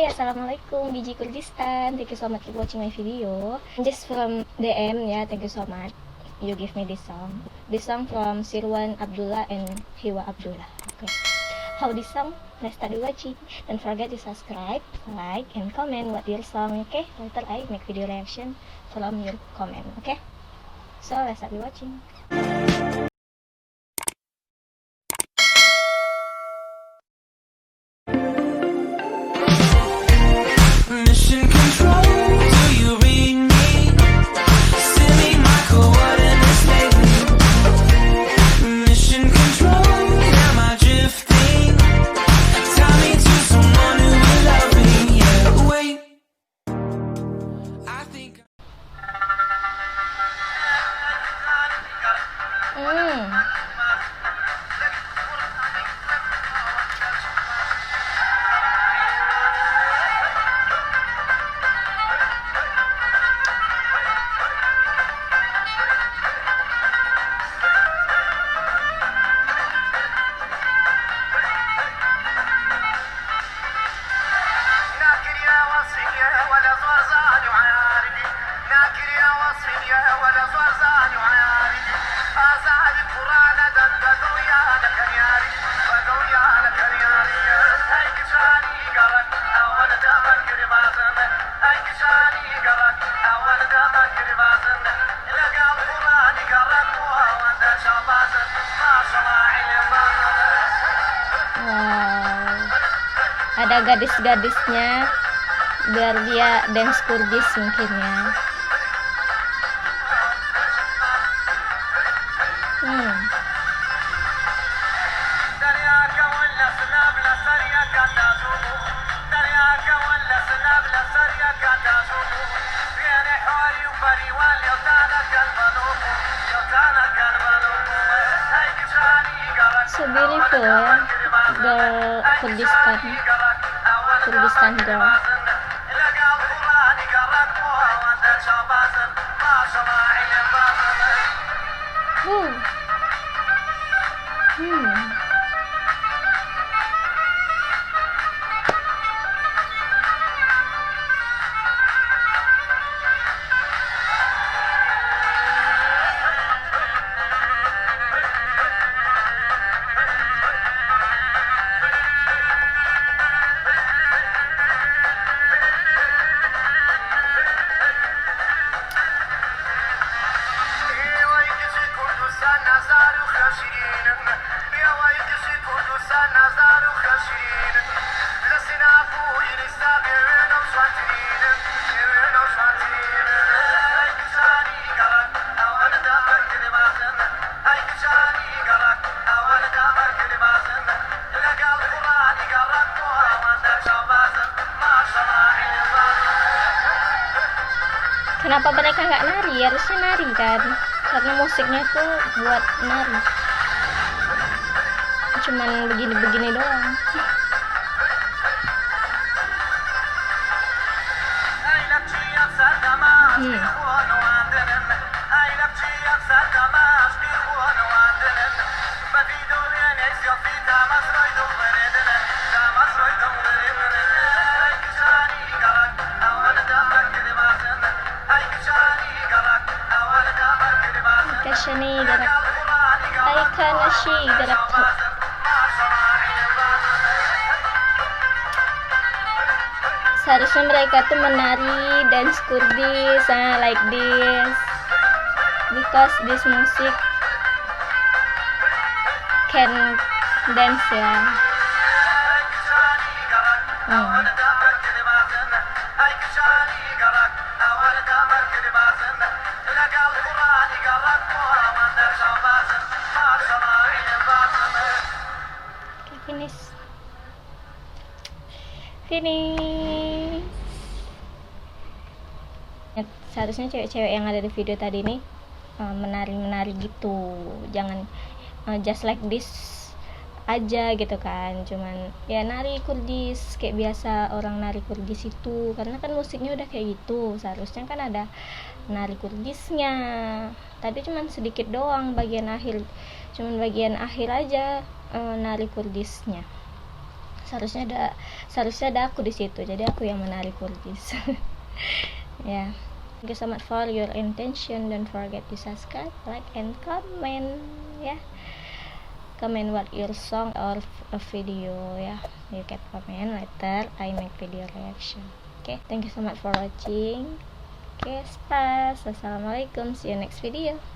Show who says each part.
Speaker 1: Assalamualaikum Biji Kurdistan. Thank you so much for watching my video. Just from DM, yeah, thank you so much. You give me this song. This song from Sirwan Abdullah and Hiwa Abdullah. Okay. How this song? Let's start watching. Don't forget to subscribe, like, and comment what your song. Okay. Later I make video reaction from your comment. Okay. So let's start watching.
Speaker 2: Mission control, do you read me? Send me my coordinates lately. Mission control, am I drifting? Tie me to someone who will love me. Yeah, wait. I think ناكر يا وصية ولا زرزان وعاري ناكر يا وصية ولا زرزان وعاري أزعل القرآن دندو يا لك ياري بدو يا لك ياري هيك شاني قرك أول دمك رباطن هيك شاني قرك أول دمك رباطن لقى القرآن قرك وانت شباطن ما شاء الله علم
Speaker 1: Wow. Ada gadis-gadisnya biar dia dance Kurdis mungkin ya.
Speaker 2: درياك ولا سناب لا سرياك تعزومو درياك ولا سناب لا سرياك تعزومو بين حواري وبري والي وتانك البنومو يوتانك البنومو هيك شاني قرك
Speaker 1: So beautiful, girl Kurdistan girl.
Speaker 2: لقى القرآن قرك وانت شبازن ما شاء الله علم
Speaker 1: Kenapa mereka nggak nari? Harusnya nari kan, karena musiknya tuh buat nari. Cuman begini-begini doang. Kashani garak, ay kanashi garak. Seharusnya mereka tuh menari dance Kurdis, like this, because this music can dance ya. Okay, finish. Seharusnya cewek-cewek yang ada di video tadi nih menari-menari gitu, jangan just like this aja gitu kan, cuman ya nari Kurdis kayak biasa orang nari Kurdis itu, karena kan musiknya udah kayak gitu. Seharusnya kan ada nari Kurdisnya, tadi cuman sedikit doang bagian akhir, cuman bagian akhir aja nari Kurdisnya. seharusnya ada aku di situ, jadi aku yang menarik Kurgis. Ya. Thank you so much for your intention. Don't forget to subscribe, like, and comment. Ya. Comment what your song or a video. Ya. You can comment later. I make video reaction. Okay. Thank you so much for watching. Okay, spas. Assalamualaikum. See you next video.